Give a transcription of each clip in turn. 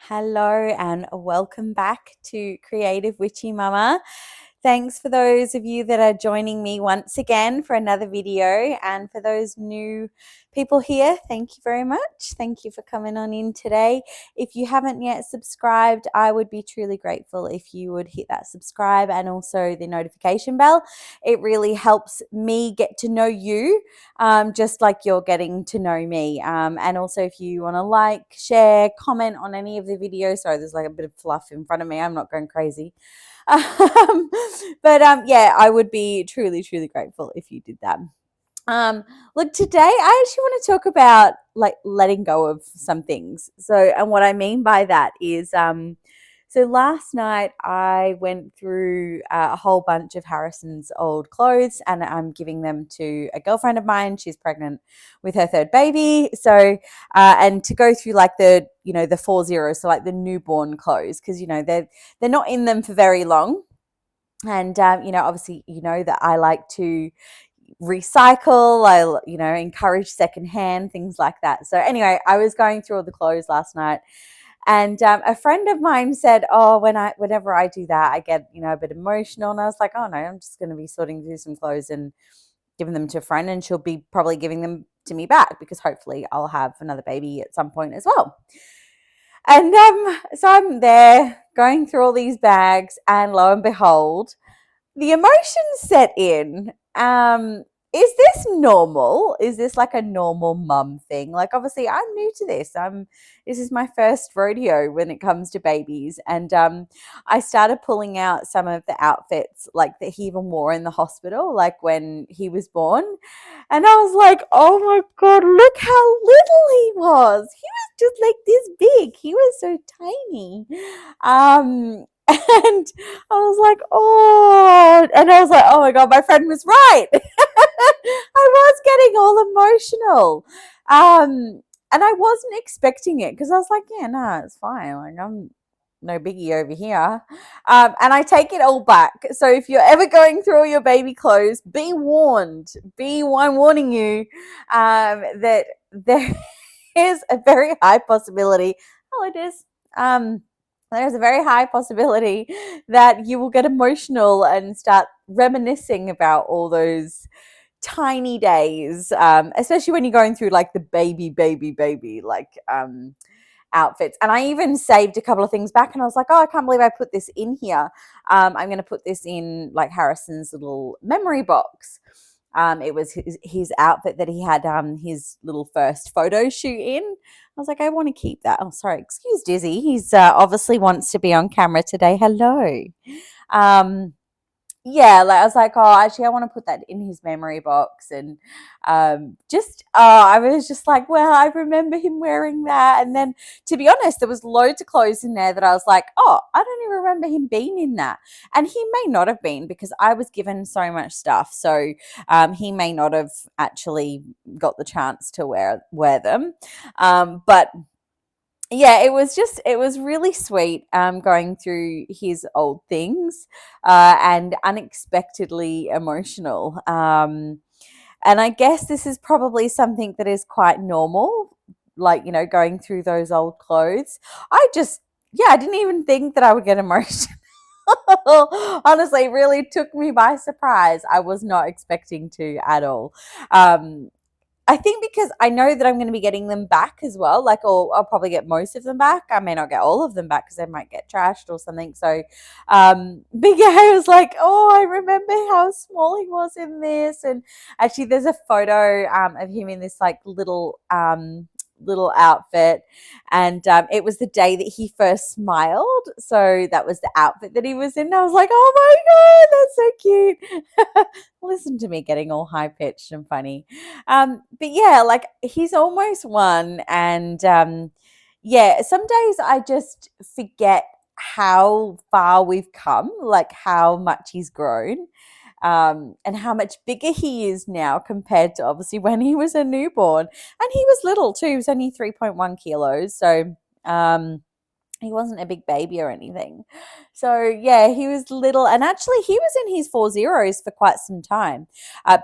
Hello and welcome back to Creative Witchy Mama. Thanks for those of you that are joining me once again for another video, and for those new people here, thank you very much. Thank you for coming on in today. If you haven't yet subscribed, I would be truly grateful if you would hit that subscribe and also the notification bell. It really helps me get to know you, just like you're getting to know me. And also if you want to like, share, comment on any of the videos. Sorry, there's like a bit of fluff in front of me. I'm not going crazy. Um, yeah, I would be truly, truly grateful if you did that. Look, today I actually want to talk about like letting go of some things. And what I mean by that is, so last night I went through a whole bunch of Harrison's old clothes, and I'm giving them to a girlfriend of mine. She's pregnant with her third baby. And to go through like the 40, so like the newborn clothes, because they're not in them for very long. And obviously that I like to recycle. I encourage secondhand things like that. So anyway, I was going through all the clothes last night, and a friend of mine said, "Oh, whenever I do that, I get a bit emotional." And I was like, "Oh no, I'm just going to be sorting through some clothes and giving them to a friend, and she'll be probably giving them to me back because hopefully I'll have another baby at some point as well." And so I'm there going through all these bags, and lo and behold, the emotions set in. Is this normal? Is this like a normal mum thing? Like, obviously, I'm new to this. This is my first rodeo when it comes to babies, and I started pulling out some of the outfits like that he even wore in the hospital, like when he was born, and I was like, "Oh my god, look how little he was! He was just like this big. He was so tiny." And I was like, "Oh," and I was like, "Oh my god, my friend was right." I was getting all emotional. And I wasn't expecting it because I was like, "Yeah, no, it's fine. Like, I'm no biggie over here." And I take it all back. So if you're ever going through all your baby clothes, be warned. I'm warning you that there is a very high possibility. Oh, it is. There's a very high possibility that you will get emotional and start reminiscing about all those tiny days, especially when you're going through like the baby like outfits. And I even saved a couple of things back, and I was like, "Oh, I can't believe I put this in here. I'm going to put this in like Harrison's little memory box." It was his outfit that he had his little first photo shoot in. I was like, "I want to keep that." Oh, sorry, excuse Dizzy. He's obviously wants to be on camera today. Hello. Um, yeah, like I was like, "Oh, actually, I want to put that in his memory box." And I was just like, "Well, I remember him wearing that." And then, to be honest, there was loads of clothes in there that I was like, "Oh, I don't even remember him being in that." And he may not have been because I was given so much stuff. So he may not have actually got the chance to wear them. But yeah, it was really sweet going through his old things and unexpectedly emotional. And I guess this is probably something that is quite normal, like, going through those old clothes. I didn't even think that I would get emotional. Honestly, it really took me by surprise. I was not expecting to at all. Um, I think because I know that I'm going to be getting them back as well. Like, or I'll probably get most of them back. I may not get all of them back because they might get trashed or something. So, but yeah, I was like, "Oh, I remember how small he was in this." And actually, there's a photo of him in this like little outfit, and it was the day that he first smiled, so that was the outfit that he was in. And I was like, "Oh my god, that's so cute." Listen to me getting all high pitched and funny. But yeah, like he's almost one, and yeah, some days I just forget how far we've come, like how much he's grown, and how much bigger he is now compared to obviously when he was a newborn. And he was little too. He was only 3.1 kilos. So, he wasn't a big baby or anything. So yeah, he was little, and actually he was in his 4 zeros for quite some time,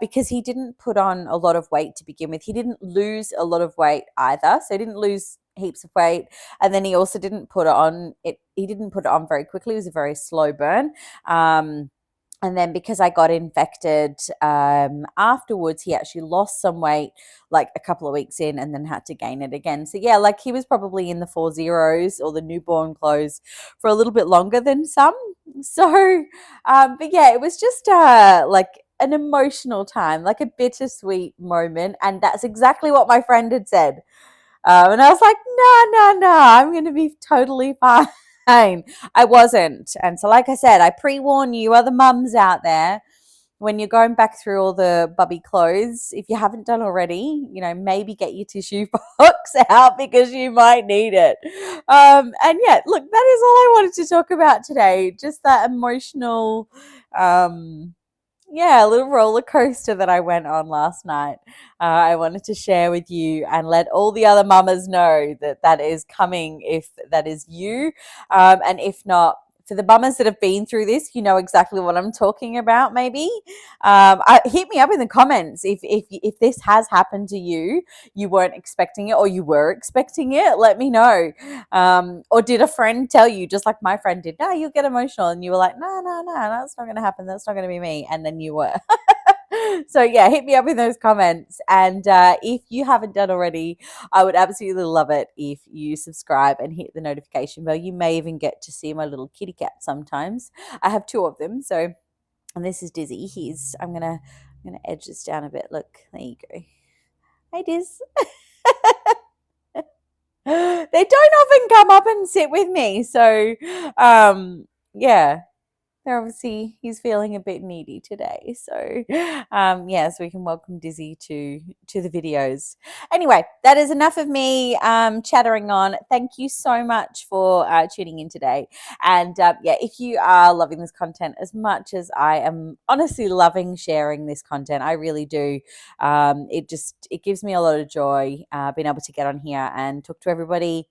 because he didn't put on a lot of weight to begin with. He didn't lose a lot of weight either, so he didn't lose heaps of weight, and then he also didn't put it on. He didn't put it on very quickly. It was a very slow burn. And then because I got infected afterwards, he actually lost some weight like a couple of weeks in and then had to gain it again. So yeah, like he was probably in the 4 zeros or the newborn clothes for a little bit longer than some. So, but yeah, it was just like an emotional time, like a bittersweet moment. And that's exactly what my friend had said. And I was like, no, no, no, I'm going to be totally fine. I wasn't. And so, like I said, I pre warn you, other mums out there, when you're going back through all the bubby clothes, if you haven't done already, maybe get your tissue box out because you might need it. And yeah, look, that is all I wanted to talk about today. Just that emotional, yeah, a little roller coaster that I went on last night. I wanted to share with you and let all the other mamas know that that is coming if that is you. And if not, for the mamas that have been through this, you know exactly what I'm talking about. Maybe hit me up in the comments if this has happened to you, you weren't expecting it, or you were expecting it. Let me know. Or did a friend tell you, just like my friend did? No, you'll get emotional, and you were like, no, no, no, that's not going to happen. That's not going to be me, and then you were. So yeah, hit me up in those comments, and if you haven't done already, I would absolutely love it if you subscribe and hit the notification bell. You may even get to see my little kitty cat sometimes. I have two of them. So, and this is Dizzy. I'm gonna edge this down a bit. Look, there you go. Hey Diz. They don't often come up and sit with me, so yeah, obviously he's feeling a bit needy today. So yeah, so we can welcome Dizzy to the videos. Anyway, that is enough of me chattering on. Thank you so much for tuning in today. And yeah, if you are loving this content as much as I am honestly loving sharing this content, I really do. It gives me a lot of joy being able to get on here and talk to everybody,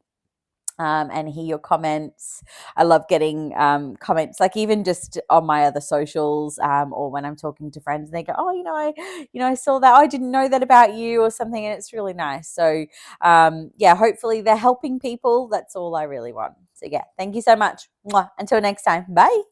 and hear your comments. I love getting comments, like even just on my other socials, or when I'm talking to friends and they go, "Oh, I saw that. Oh, I didn't know that about you," or something, and it's really nice. So, yeah, hopefully they're helping people. That's all I really want. So, yeah, thank you so much. Mwah. Until next time, bye.